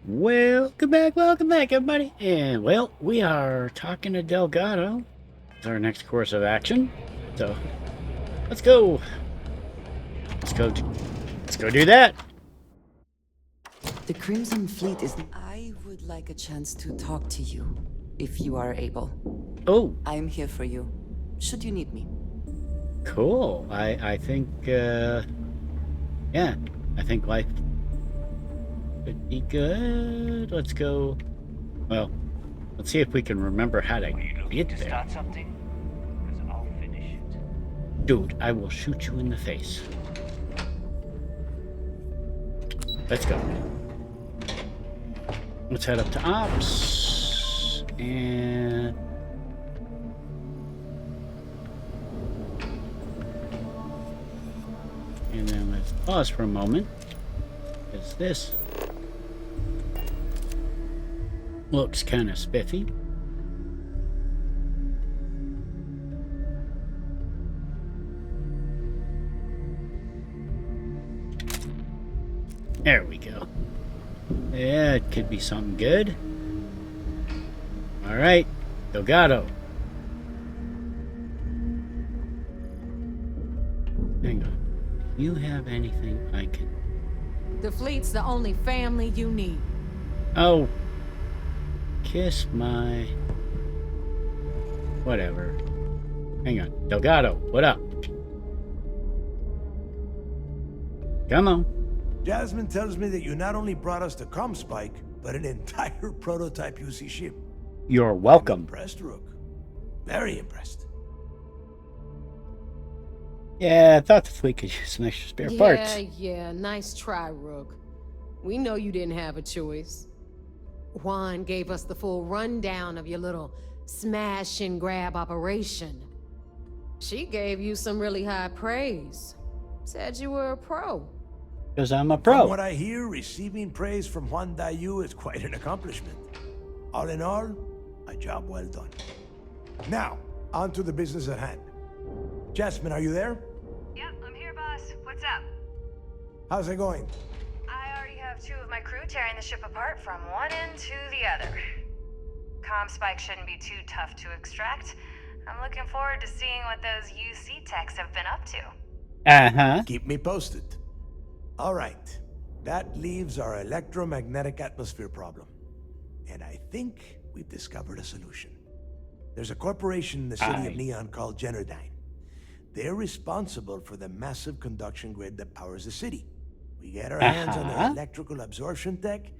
Welcome back, everybody. And, well, we are talking to Delgaro. It's our next course of action. So, let's go. Let's go do that. The Crimson Fleet is... I would like a chance to talk to you, if you are able. Oh, I'm here for you, should you need me. cool. I think, yeah, I think life could be good. Let's go. Well, let's see if we can remember how to get there. Start something? Because I'll finish it. Dude, I will shoot you in the face. Let's go. Let's head up to Ops. And then let's pause for a moment. Because this looks kind of spiffy. There we go. Yeah, it could be something good. All right, Delgado. Hang on. You have anything I can... The fleet's the only family you need. Oh. Kiss my... Whatever. Hang on. Delgado, what up? Come on. Jasmine tells me that you not only brought us the Comspike, but an entire prototype UC ship. You're I'm welcome. impressed, Rook. Very impressed. Yeah, I thought the fleet could use some extra spare parts. Yeah, nice try, Rook. We know you didn't have a choice. Juan gave us the full rundown of your little smash and grab operation. She gave you some really high praise. Said you were a pro. Because I'm a From pro. what I hear, receiving praise from Juan Dayu is quite an accomplishment. All in all, a job well done. Now, on to the business at hand. Jasmine, are you there? Yep, I'm here, boss. What's up? How's it going? I already have two of my crew tearing the ship apart from one end to the other. Comspike shouldn't be too tough to extract. I'm looking forward to seeing what those UC techs have been up to. Uh-huh. Keep me posted. All right. That leaves our electromagnetic atmosphere problem. And I think we've discovered a solution. There's a corporation in the city of Neon called Generdyne. They're responsible for the massive conduction grid that powers the city. We get our hands on the electrical absorption tech,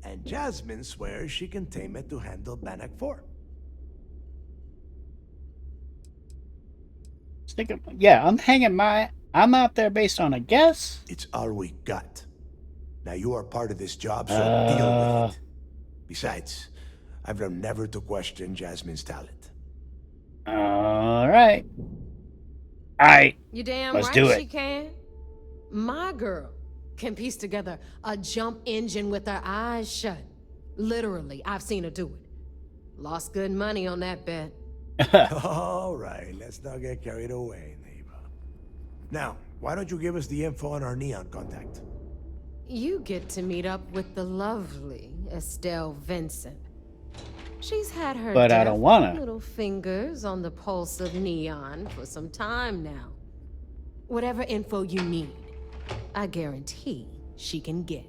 and Jasmine swears she can tame it to handle Bannock 4. Yeah, I'm out there based on a guess. It's all we got. Now you are part of this job, so deal with it. Besides, I've learned never to question Jasmine's talent. All right. You damn Let's right do it. she can. My girl can piece together a jump engine with her eyes shut. Literally, I've seen her do it. Lost good money on that bet. All right, let's not get carried away, neighbor. Now, why don't you give us the info on our Neon contact? You get to meet up with the lovely Estelle Vincent. She's had her But I don't wanna. little fingers on the pulse of Neon for some time now. Whatever info you need, I guarantee she can get.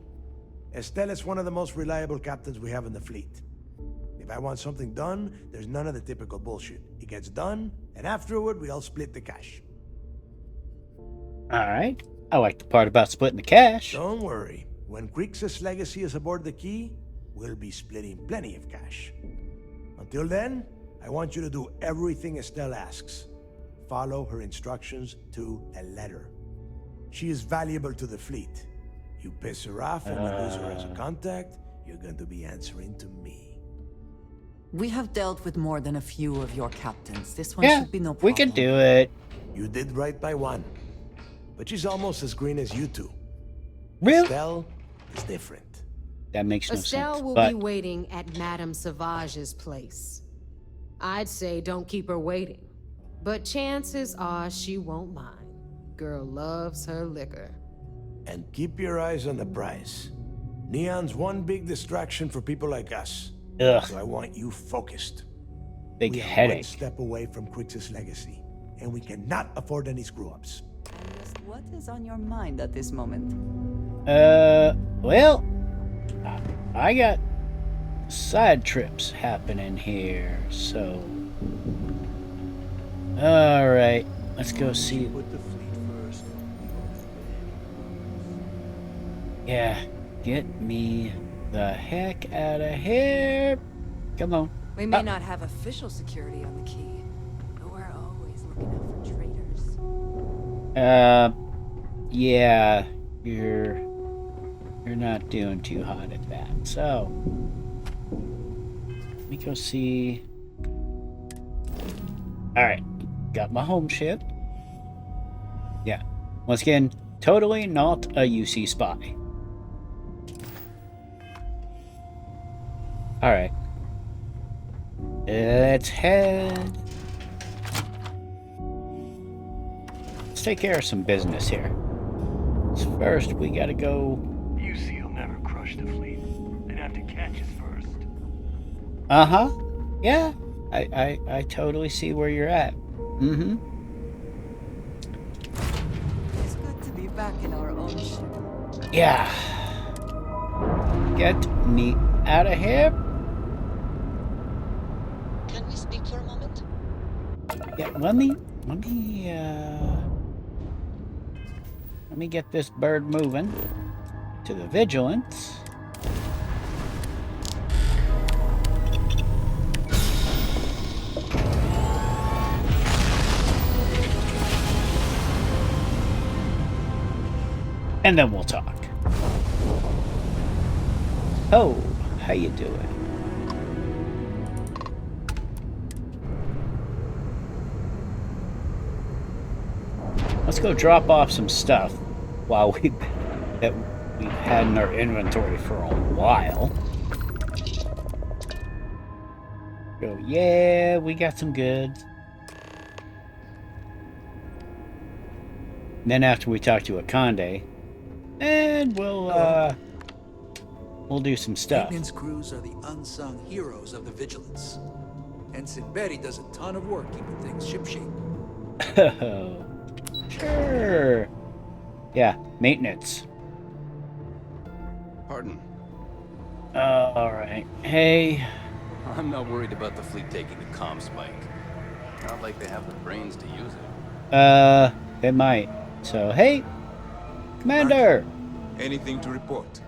Estelle is one of the most reliable captains we have in the fleet. If I want something done, there's none of the typical bullshit. It gets done, and afterward, we all split the cash. All right. I like the part about splitting the cash. Don't worry. When Creeks' legacy is aboard the Key, we'll be splitting plenty of cash. Until then, I want you to do everything Estelle asks. Follow her instructions to a letter. She is valuable to the fleet. You piss her off and we lose her as a contact, you're going to be answering to me. We have dealt with more than a few of your captains. This one Yeah, should be no problem. we can do it. You did right by one. But she's almost as green as you two. Really? Estelle is different. That makes no Estelle sense. will But be waiting at Madame Sauvage's place. I'd say don't keep her waiting, but chances are she won't mind. Girl loves her liquor. And keep your eyes on the prize. Neon's one big distraction for people like us. Ugh, So I want you focused. big We are one headache. step away from Crixus' legacy, and we cannot afford any screw-ups. Just what is on your mind at this moment? Well, I got side trips happening here, so. Alright, let's go see. Put the fleet first. Yeah, get me the heck out of here. Come on. We may not have official security on the key, but we're always looking out for traitors. Yeah, you're not doing too hot at that. So, let me go see. All right, got my home ship. Yeah, once again, totally not a UC spy. All right, let's head. Let's take care of some business here. First, we gotta go. UC'll never crush the fleet. They'd have to catch us first. Uh-huh. Yeah. I totally see where you're at. Mm-hmm. It's good to be back in our own ship. Yeah. Get me out of here. Can we speak for a moment? Yeah, let me get this bird moving to the vigilance. And then we'll talk. Oh, how you doing? Let's go drop off some stuff while we've had in our inventory for a while. Go, yeah, we got some goods. And then after we talk to Akande, and we'll do some stuff. Maintenance crews are the unsung heroes of the Vigilance. Ensign Betty does a ton of work keeping things shipshape. Sure. Yeah, maintenance. Pardon. Alright. Hey. I'm not worried about the fleet taking the comm spike. Not like they have the brains to use it. They might. So, hey, Commander! Anything to report?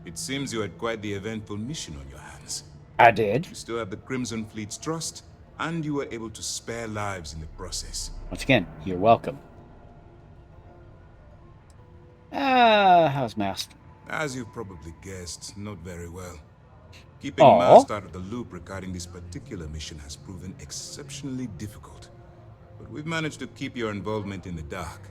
It seems you had quite the eventful mission on your hands. I did. You still have the Crimson Fleet's trust, and you were able to spare lives in the process. Once again, you're welcome. How's Master? As you've probably guessed, not very well. Keeping Aw. Mast out of the loop regarding this particular mission has proven exceptionally difficult. But we've managed to keep your involvement in the dark.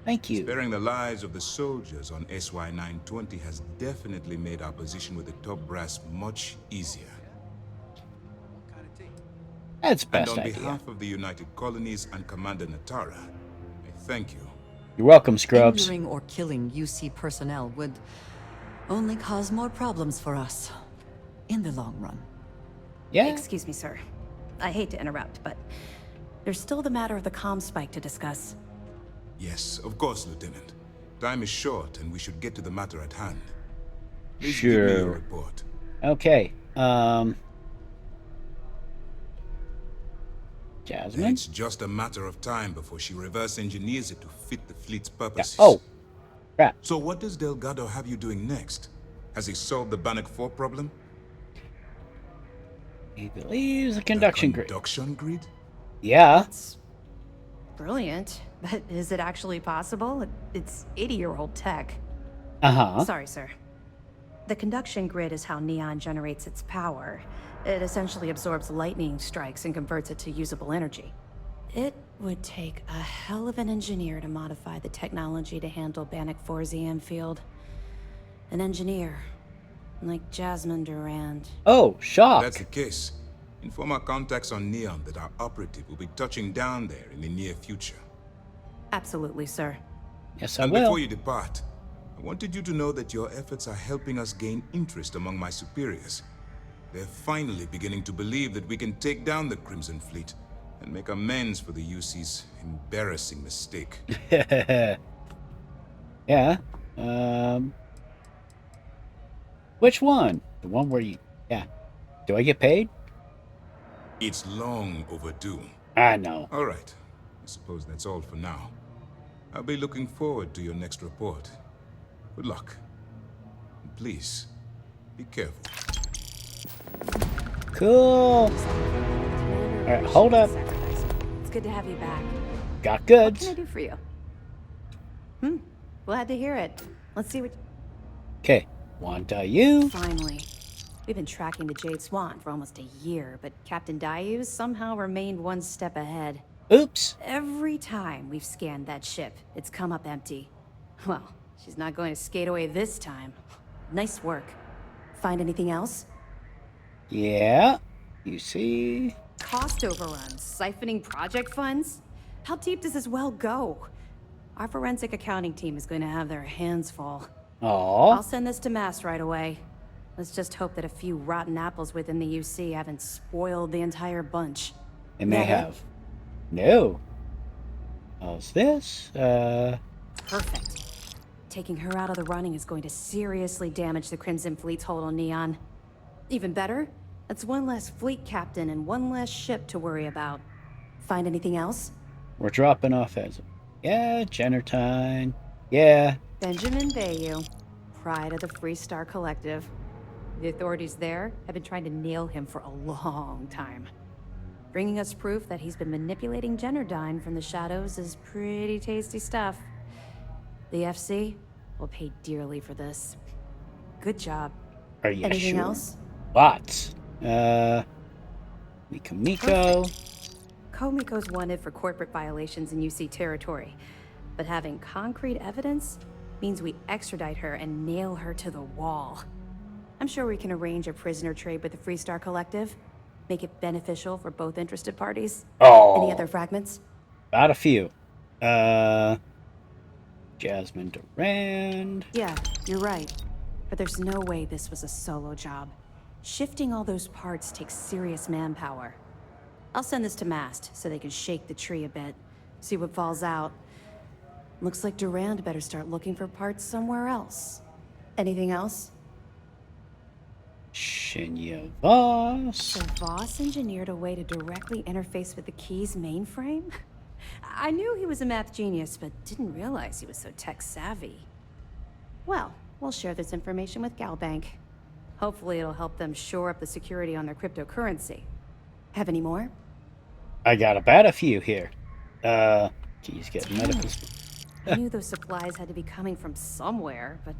Thank you. Sparing the lives of the soldiers on SY-920 has definitely made our position with the top brass much easier. That's And best on idea. behalf of the United Colonies and Commander Natara, I thank you. You're welcome, Scrubs. Injuring or killing UC personnel would only cause more problems for us in the long run. Yeah? Excuse me, sir. I hate to interrupt, but there's still the matter of the comm spike to discuss. Yes, of course, Lieutenant. Time is short, and we should get to the matter at hand. Please Sure. give me your report. Okay, Jasmine? It's just a matter of time before she reverse engineers it to fit the fleet's Yeah. purposes. Oh, crap. So what does Delgado have you doing next? Has he solved the Bannock 4 problem? He believes the conduction grid. Conduction grid? Yeah. It's brilliant, but is it actually possible? It's 80-year-old tech. Uh-huh. Sorry, sir. The conduction grid is how Neon generates its power. It essentially absorbs lightning strikes and converts it to usable energy. It would take a hell of an engineer to modify the technology to handle Bannock 4's EM field. An engineer, like Jasmine Durand. Oh, shock. That's the case. Inform our contacts on Neon that our operative will be touching down there in the near future. Absolutely, sir. Yes, I And will. before you depart, I wanted you to know that your efforts are helping us gain interest among my superiors. They're finally beginning to believe that we can take down the Crimson Fleet and make amends for the UC's embarrassing mistake. Yeah. Which one? The one where you... Yeah. Do I get paid? It's long overdue. I know. All right. I suppose that's all for now. I'll be looking forward to your next report. Good luck. And please, be careful. Cool. Alright, hold up. It's good to have you back. Got goods. What can I do for you? Glad to hear it. Let's see what... Okay. Want you? Finally. We've been tracking the Jade Swan for almost a year, but Captain Dayu's somehow remained one step ahead. Oops. Every time we've scanned that ship, it's come up empty. Well, she's not going to skate away this time. Nice work. Find anything else? Yeah. You see? Cost overruns, siphoning project funds? How deep does this well go? Our forensic accounting team is going to have their hands full. Aww. I'll send this to Mast right away. Let's just hope that a few rotten apples within the UC haven't spoiled the entire bunch. It may have. No. How's this? Perfect. Taking her out of the running is going to seriously damage the Crimson Fleet's hold on Neon. Even better, that's one less fleet captain and one less ship to worry about. Find anything else? We're dropping off as... Yeah, Genertine. Yeah. Benjamin Bayou, pride of the Free Star Collective. The authorities there have been trying to nail him for a long time. Bringing us proof that he's been manipulating Genertine from the shadows is pretty tasty stuff. The FC will pay dearly for this. Good job. Are you Anything sure? else? Lots. Miko. Komiko's wanted for corporate violations in UC territory, but having concrete evidence means we extradite her and nail her to the wall. I'm sure we can arrange a prisoner trade with the Free Star Collective, make it beneficial for both interested parties. Oh. Any other fragments? Got a few. Jasmine Durand. Yeah, you're right. But there's no way this was a solo job. Shifting all those parts takes serious manpower. I'll send this to Mast so they can shake the tree a bit, see what falls out. Looks like Durand better start looking for parts somewhere else. Anything else? Shinya Voss. So Voss engineered a way to directly interface with the Key's mainframe? I knew he was a math genius, but didn't realize he was so tech-savvy. Well, we'll share this information with Galbank. Hopefully it'll help them shore up the security on their cryptocurrency. Have any more? I got about a few here. Keys get medical. I knew those supplies had to be coming from somewhere, but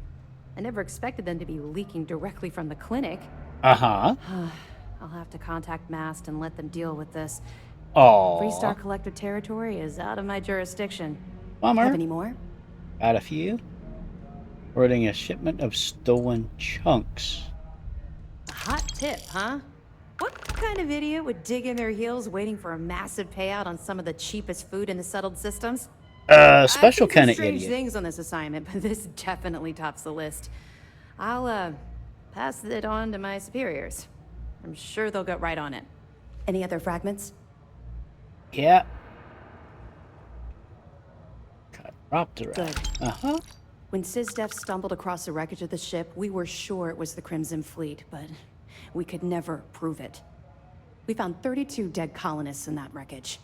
I never expected them to be leaking directly from the clinic. Uh-huh. I'll have to contact Mast and let them deal with this. Oh. Free Star Collective territory is out of my jurisdiction. Bummer. Have any more? Got a few. Ordering a shipment of stolen chunks. A hot tip, huh? What kind of idiot would dig in their heels waiting for a massive payout on some of the cheapest food in the settled systems? Special kind of strange idiot. things on this assignment, but this definitely tops the list. I'll, pass it on to my superiors. I'm sure they'll get right on it. Any other fragments? Yeah. Chiroptera. Good. Uh-huh. When SysDef stumbled across the wreckage of the ship, we were sure it was the Crimson Fleet, but we could never prove it. We found 32 dead colonists in that wreckage.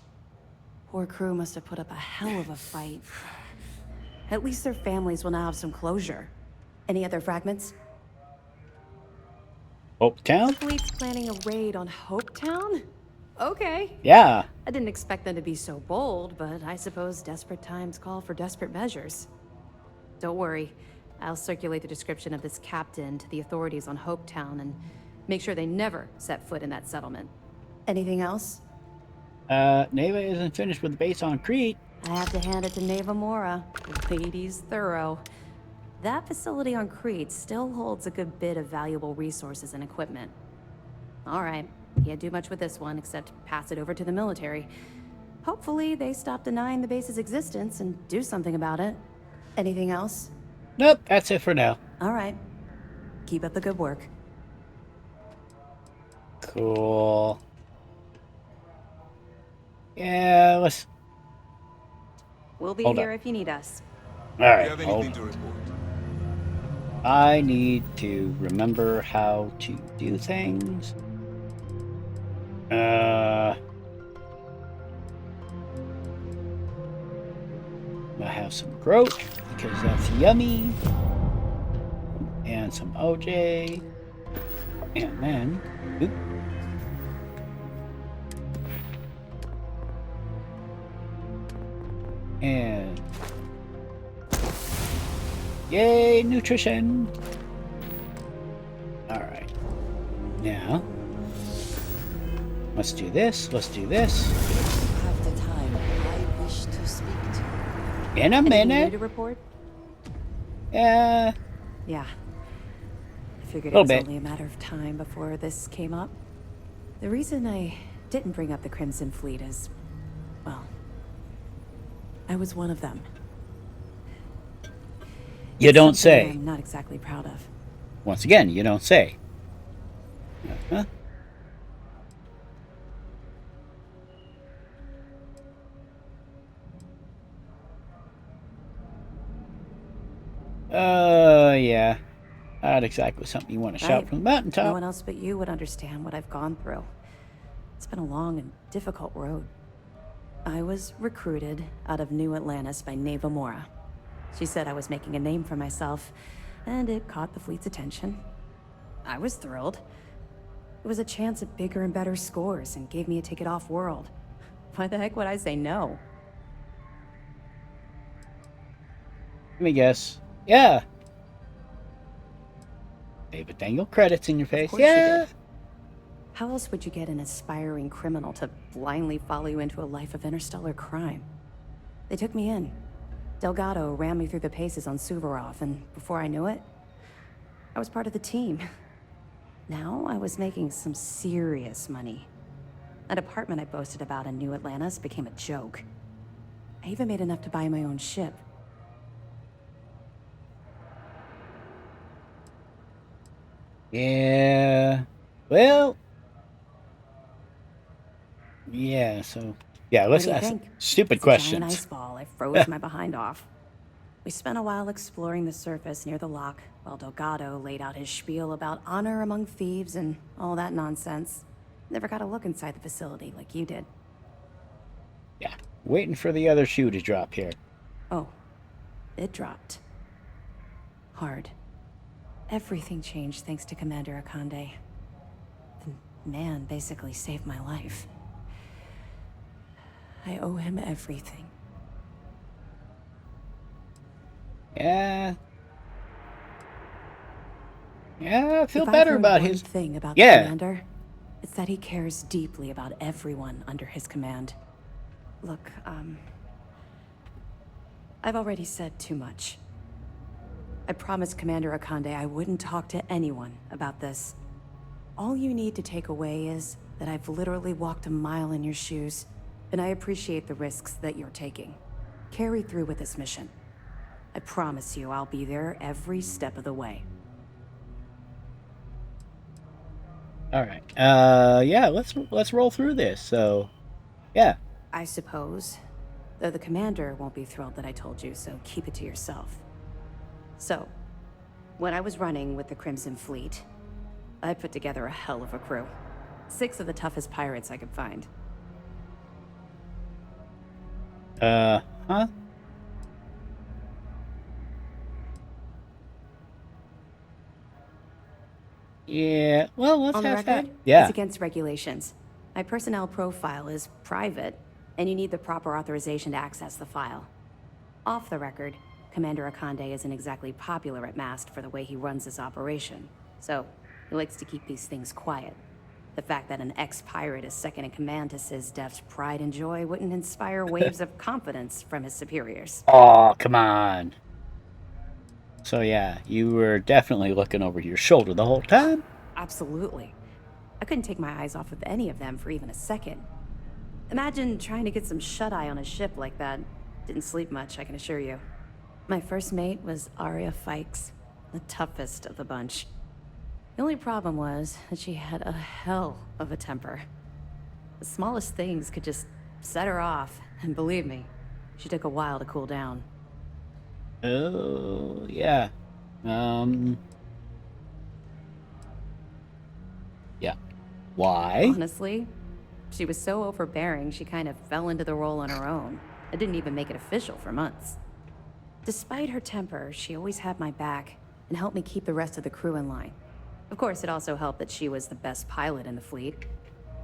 Poor crew must have put up a hell of a fight. At least their families will now have some closure. Any other fragments? Hopetown? The fleet's planning a raid on Hopetown? Okay. Yeah. I didn't expect them to be so bold, but I suppose desperate times call for desperate measures. Don't worry. I'll circulate the description of this captain to the authorities on Hopetown and make sure they never set foot in that settlement. Anything else? Neva isn't finished with the base on Crete. I have to hand it to Neva Mora. Lady's thorough. That facility on Crete still holds a good bit of valuable resources and equipment. All right. Can't do much with this one except pass it over to the military. Hopefully they stop denying the base's existence and do something about it. Anything else? Nope, that's it for now. All right. Keep up the good work. Cool. Yeah, let's... We'll be Hold here up. if you need us. All Do right, you have anything to report? I need to remember how to do things. I have some groat because that's yummy, and some OJ, and then, oop. And yay, nutrition. All right, now let's do this. Let's do this. Have the time I wish to speak to you. In a Anything new minute. to report? Yeah. Yeah. I figured it Little was bit. only a matter of time before this came up. The reason I didn't bring up the Crimson Fleet is, well, I was one of them. You don't Something say. I'm not exactly proud of. Once again, you don't say. Uh-huh. Yeah. Not exactly something you want to shout Right. from the mountaintop. No one else but you would understand what I've gone through. It's been a long and difficult road. I was recruited out of New Atlantis by Neva Mora. She said I was making a name for myself, and it caught the fleet's attention. I was thrilled. It was a chance at bigger and better scores and gave me a ticket off-world. Why the heck would I say no? Let me guess. Yeah. David Dangle credits in your face. Of course you Yeah. did. How else would you get an aspiring criminal to blindly follow you into a life of interstellar crime? They took me in. Delgaro ran me through the paces on Suvorov, and before I knew it, I was part of the team. Now I was making some serious money. That apartment I boasted about in New Atlantis became a joke. I even made enough to buy my own ship. Yeah. Well. Yeah, so... Yeah, let's What do you ask think? stupid It's a giant questions. ice ball. I froze my behind off. We spent a while exploring the surface near the lock, while Delgado laid out his spiel about honor among thieves and all that nonsense. Never got a look inside the facility like you did. Yeah. Waiting for the other shoe to drop here. Oh, it dropped. Hard. Everything changed thanks to Commander Akande. The man basically saved my life. I owe him everything. Yeah. Yeah, I feel If I've better learned about one his... thing about Yeah. the Commander, it's that he cares deeply about everyone under his command. Look, I've already said too much. I promised Commander Akande I wouldn't talk to anyone about this. All you need to take away is that I've literally walked a mile in your shoes, and I appreciate the risks that you're taking. Carry through with this mission. I promise you I'll be there every step of the way. All right. Yeah, let's roll through this. So, yeah. I suppose. Though the commander won't be thrilled that I told you, so keep it to yourself. So, when I was running with the Crimson Fleet, I put together a hell of a crew. 6 of the toughest pirates I could find. Huh? Yeah, well, let's On the have that. record, Yeah. it's against regulations. My personnel profile is private, and you need the proper authorization to access the file. Off the record, Commander Akande isn't exactly popular at Mast for the way he runs his operation, so he likes to keep these things quiet. The fact that an ex-pirate is second in command to SysDef's pride and joy wouldn't inspire waves of confidence from his superiors. Oh, come on. So yeah, you were definitely looking over your shoulder the whole time? Absolutely. I couldn't take my eyes off of any of them for even a second. Imagine trying to get some shut-eye on a ship like that. Didn't sleep much, I can assure you. My first mate was Arya Fikes, the toughest of the bunch. The only problem was that she had a hell of a temper. The smallest things could just set her off, and believe me, she took a while to cool down. Oh, yeah. Yeah. Why? Honestly, she was so overbearing she kind of fell into the role on her own. I didn't even make it official for months. Despite her temper, she always had my back and helped me keep the rest of the crew in line. Of course, it also helped that she was the best pilot in the fleet.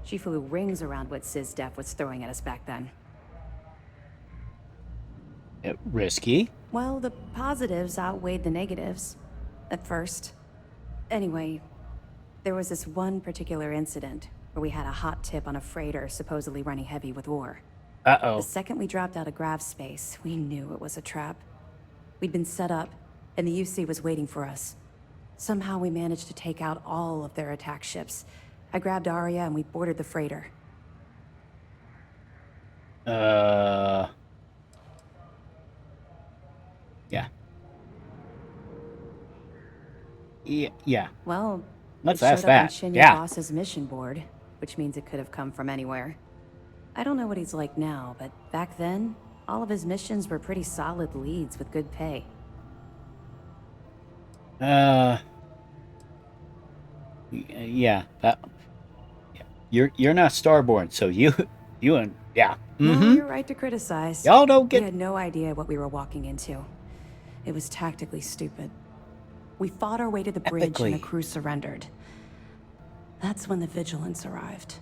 She flew rings around what SysDef was throwing at us back then. Risky? Well, the positives outweighed the negatives. At first. Anyway, there was this one particular incident where we had a hot tip on a freighter supposedly running heavy with ore. Uh-oh. The second we dropped out of grav space, we knew it was a trap. We'd been set up, and the UC was waiting for us. Somehow we managed to take out all of their attack ships. I grabbed Arya and we boarded the freighter. Yeah. Yeah. Well, let's it ask showed up on that. Shinya Yeah. Boss's mission board, which means it could have come from anywhere. I don't know what he's like now, but back then, all of his missions were pretty solid leads with good pay. Yeah. You're not Starborn, so you and yeah. No, you're right to criticize. Y'all don't get. We had no idea what we were walking into. It was tactically stupid. We fought our way to the bridge and the crew surrendered. That's when the Vigilance arrived.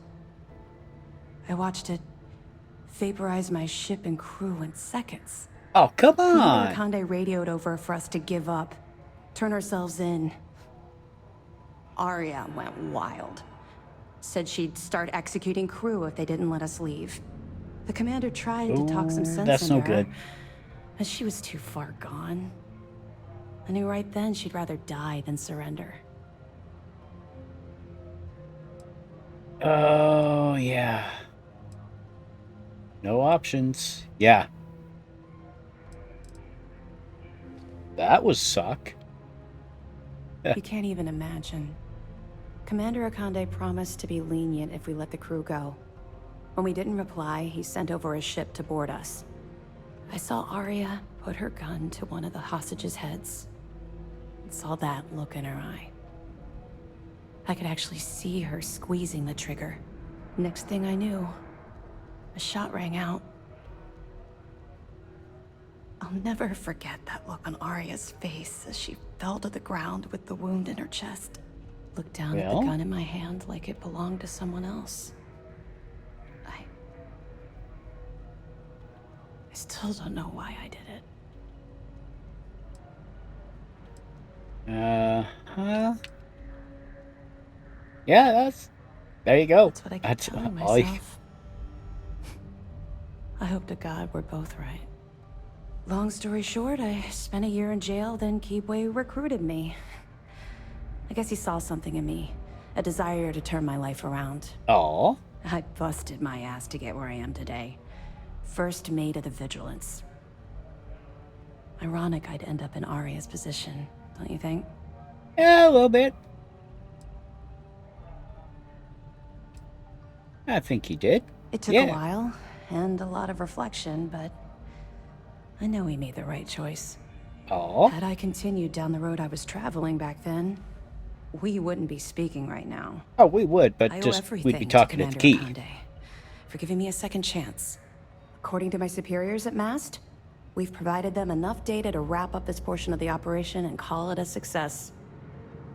I watched it vaporize my ship and crew in seconds. Oh, come on! Commander Akande radioed over for us to give up, turn ourselves in. Arya went wild. Said she'd start executing crew if they didn't let us leave. The commander tried to talk some sense that's into no her, good. but she was too far gone. I knew right then she'd rather die than surrender. Oh, yeah. No options. Yeah. That was suck. You can't even imagine. Commander Akande promised to be lenient if we let the crew go. When we didn't reply, he sent over a ship to board us. I saw Arya put her gun to one of the hostages' heads. And saw that look in her eye. I could actually see her squeezing the trigger. Next thing I knew, a shot rang out. I'll never forget that look on Arya's face as she fell to the ground with the wound in her chest. Looked down at the gun in my hand like it belonged to someone else. I still don't know why I did it. Yeah, there you go. That's what I keep telling myself. I hope to God we're both right. Long story short, I spent a year in jail, then Keebway recruited me. I guess he saw something in me, a desire to turn my life around. Oh. I busted my ass to get where I am today. First mate of the Vigilance. Ironic I'd end up in Arya's position, don't you think? Yeah, a little bit. I think he did. It took a while, and a lot of reflection, but I know we made the right choice. Oh. Had I continued down the road I was traveling back then, we wouldn't be speaking right now. Oh, we would, but I just owe we'd be everything talking to at the Commander key. Akande for giving me a second chance. According to my superiors at MAST, we've provided them enough data to wrap up this portion of the operation and call it a success.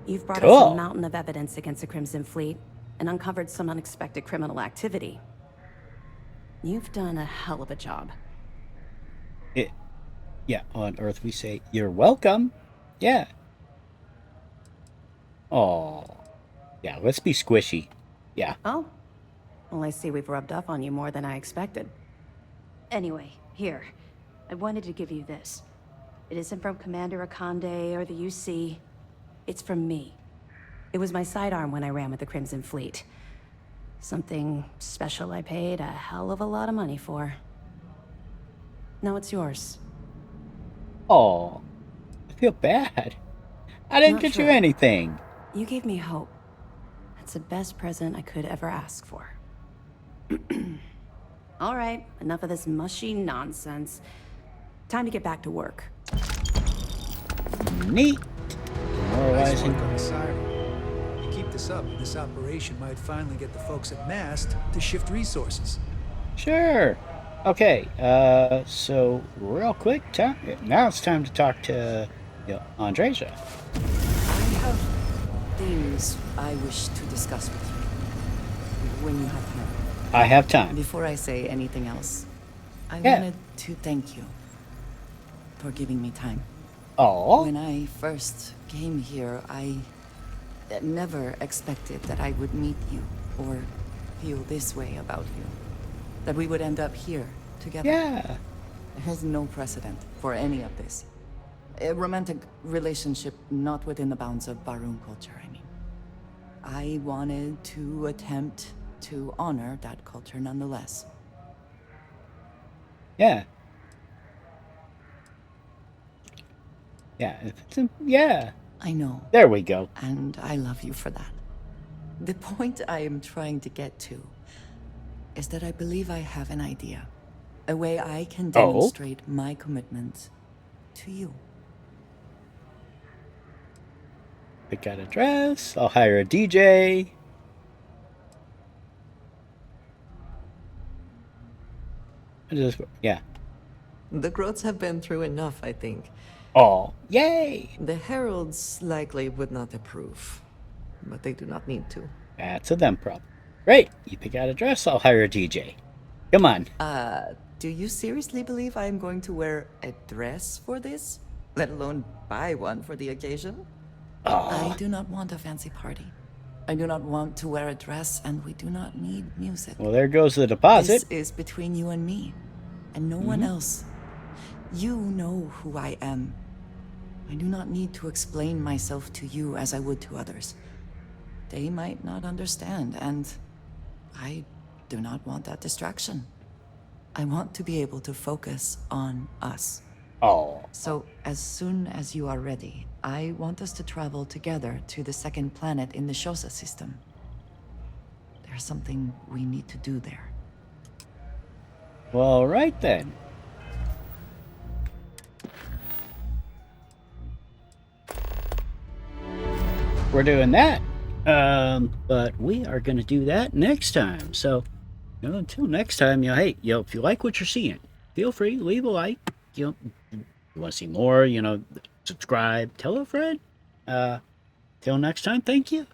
You've brought us a mountain of evidence against the Crimson Fleet and uncovered some unexpected criminal activity. You've done a hell of a job. Yeah, on Earth we say, you're welcome. Yeah. Oh. Yeah, let's be squishy. Yeah. Oh? Well, I see we've rubbed off on you more than I expected. Anyway, here. I wanted to give you this. It isn't from Commander Akande or the UC. It's from me. It was my sidearm when I ran with the Crimson Fleet. Something special I paid a hell of a lot of money for. Now it's yours. Oh, I feel bad. I didn't Not get you sure. anything. You gave me hope. That's the best present I could ever ask for. All right, enough of this mushy nonsense. Time to get back to work. Neat. Nice work Demoralizing. on the siren. You keep this up, this operation might finally get the folks at Mast to shift resources. Sure. Okay, so real quick, now it's time to talk to Andreja. I have things I wish to discuss with you. When you have time. I have time. Before I say anything else, I Yeah. wanted to thank you for giving me time. Oh. When I first came here, I never expected that I would meet you or feel this way about you. That we would end up here together. Yeah. There's no precedent for any of this. A romantic relationship not within the bounds of Barun culture, I mean. I wanted to attempt to honor that culture nonetheless. Yeah. Yeah. Yeah. I know. There we go. And I love you for that. The point I am trying to get to is that I believe I have an idea. A way I can demonstrate my commitment to you. Pick out a dress. I'll hire a DJ. Yeah. The Grots have been through enough, I think. Oh, yay! The Heralds likely would not approve, but they do not need to. That's a them problem. Great. You pick out a dress. I'll hire a DJ. Come on. Do you seriously believe I am going to wear a dress for this? Let alone buy one for the occasion? Oh. I do not want a fancy party. I do not want to wear a dress, and we do not need music. Well, there goes the deposit. This is between you and me, and no one else. You know who I am. I do not need to explain myself to you as I would to others. They might not understand, and I do not want that distraction. I want to be able to focus on us. Oh. So, as soon as you are ready, I want us to travel together to the second planet in the Shosa system. There's something we need to do there. Well, right then. We're doing that. But we are going to do that next time. So, until next time, hey, if you like what you're seeing, feel free, leave a like. You want to see more, subscribe, tell a friend. Till next time, thank you.